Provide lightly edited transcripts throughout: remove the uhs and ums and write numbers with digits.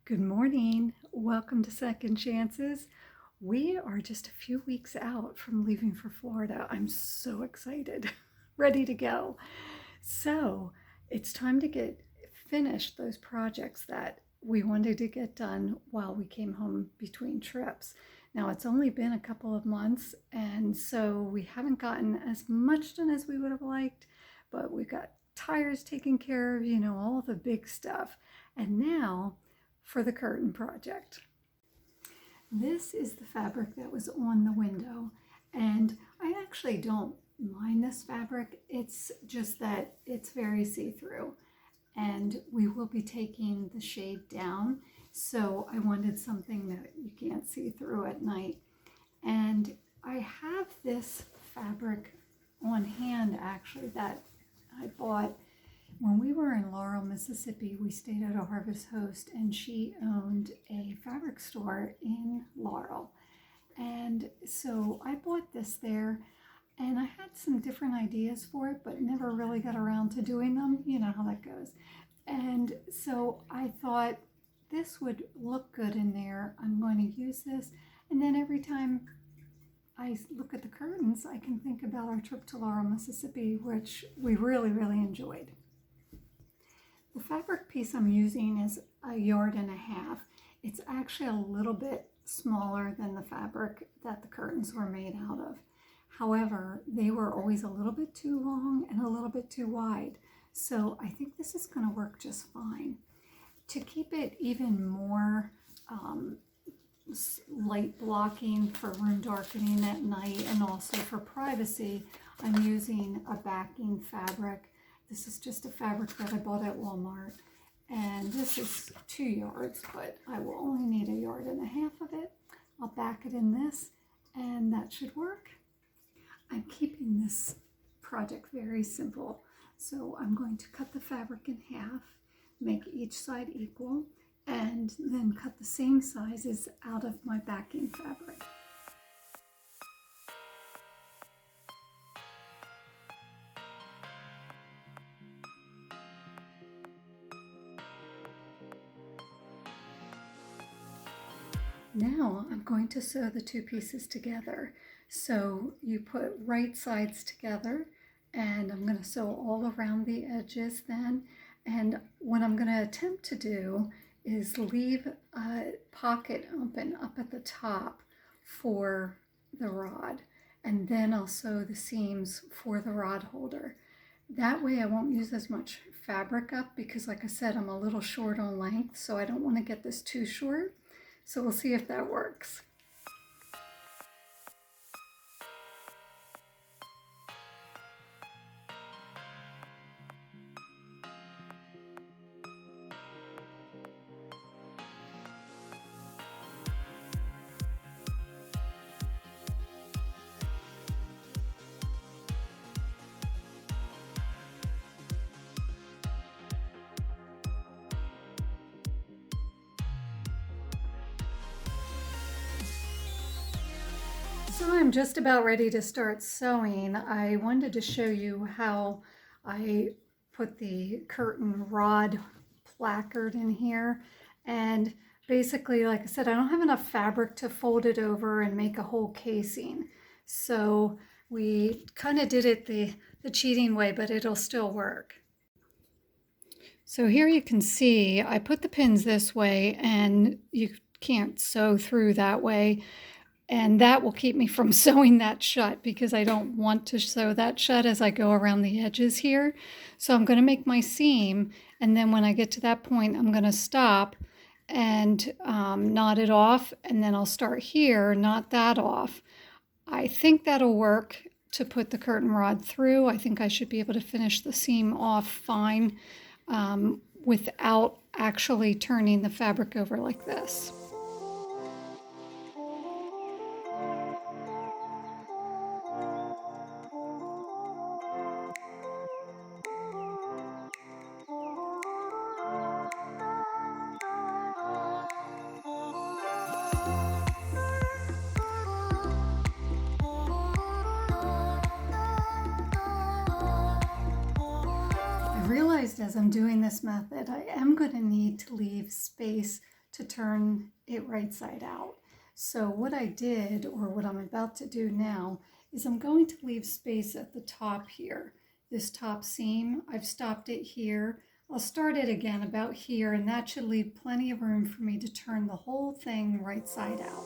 Good morning. Welcome to Second Chances. We are just a few weeks out from leaving for Florida. I'm so excited, ready to go. So it's time to get finished those projects that we wanted to get done while we came home between trips. Now it's only been a couple of months, and so we haven't gotten as much done as we would have liked, but we got tires taken care of, all the big stuff. And now for the curtain project. This is the fabric that was on the window, and I actually don't mind this fabric. It's just that it's very see-through, and we will be taking the shade down, so I wanted something that you can't see through at night. And I have this fabric on hand actually that I bought when we were in Laurel, Mississippi. We stayed at a Harvest Host, and she owned a fabric store in Laurel. And so I bought this there, and I had some different ideas for it, but never really got around to doing them. You know how that goes. And so I thought this would look good in there. I'm going to use this. And then every time I look at the curtains, I can think about our trip to Laurel, Mississippi, which we really, really enjoyed. The fabric piece I'm using is 1.5 yards. It's actually a little bit smaller than the fabric that the curtains were made out of. However, they were always a little bit too long and a little bit too wide. So I think this is going to work just fine. To keep it even more light blocking for room darkening at night and also for privacy, I'm using a backing fabric. This is just a fabric that I bought at Walmart, and this is 2 yards, but I will only need 1.5 yards of it. I'll back it in this, and that should work. I'm keeping this project very simple, so I'm going to cut the fabric in half, make each side equal, and then cut the same sizes out of my backing fabric. Now I'm going to sew the two pieces together. So you put right sides together, and I'm going to sew all around the edges then. And what I'm going to attempt to do is leave a pocket open up at the top for the rod, and then I'll sew the seams for the rod holder. That way I won't use as much fabric up because, like I said, I'm a little short on length, so I don't want to get this too short. So we'll see if that works. So I'm just about ready to start sewing. I wanted to show you how I put the curtain rod placard in here. And basically, like I said, I don't have enough fabric to fold it over and make a whole casing. So we kind of did it the cheating way, but it'll still work. So here you can see I put the pins this way, and you can't sew through that way. And that will keep me from sewing that shut because I don't want to sew that shut as I go around the edges here. So I'm going to make my seam, and then when I get to that point, I'm going to stop and knot it off, and then I'll start here, knot that off. I think that'll work to put the curtain rod through. I think I should be able to finish the seam off fine without actually turning the fabric over like this. As I'm doing this method, I am going to need to leave space to turn it right side out. So what I did, or what I'm about to do now, is I'm going to leave space at the top here. This top seam, I've stopped it here. I'll start it again about here, and that should leave plenty of room for me to turn the whole thing right side out.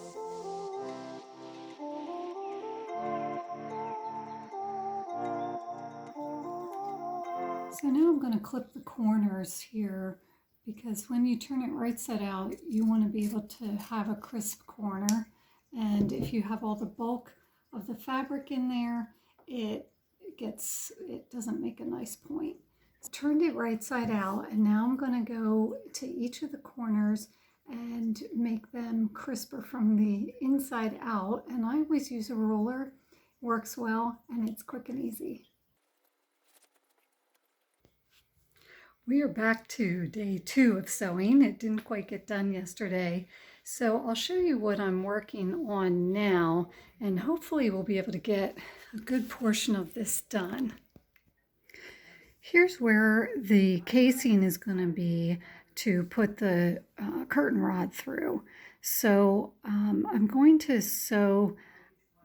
So now I'm going to clip the corners here, because when you turn it right side out, you want to be able to have a crisp corner. And if you have all the bulk of the fabric in there, it doesn't make a nice point. Turned it right side out, and now I'm going to go to each of the corners and make them crisper from the inside out. And I always use a ruler. Works well, and it's quick and easy. We are back to day 2 of sewing. It didn't quite get done yesterday. So I'll show you what I'm working on now, and hopefully we'll be able to get a good portion of this done. Here's where the casing is going to be to put the curtain rod through. So I'm going to sew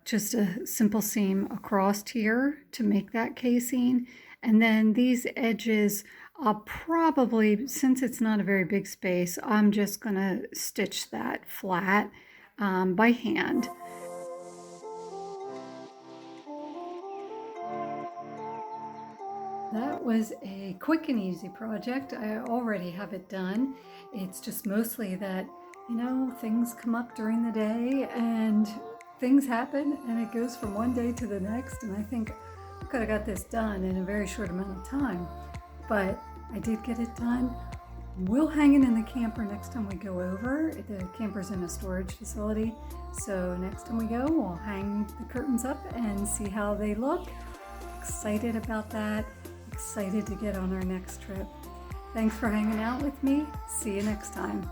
just a simple seam across here to make that casing, and then these edges I'll probably, since it's not a very big space, I'm just going to stitch that flat by hand. That was a quick and easy project. I already have it done. It's just mostly that, you know, things come up during the day and things happen, and it goes from one day to the next, and I think I could have got this done in a very short amount of time. But I did get it done. We'll hang it in the camper next time we go over. The camper's in a storage facility. So next time we go, we'll hang the curtains up and see how they look. Excited about that. Excited to get on our next trip. Thanks for hanging out with me. See you next time.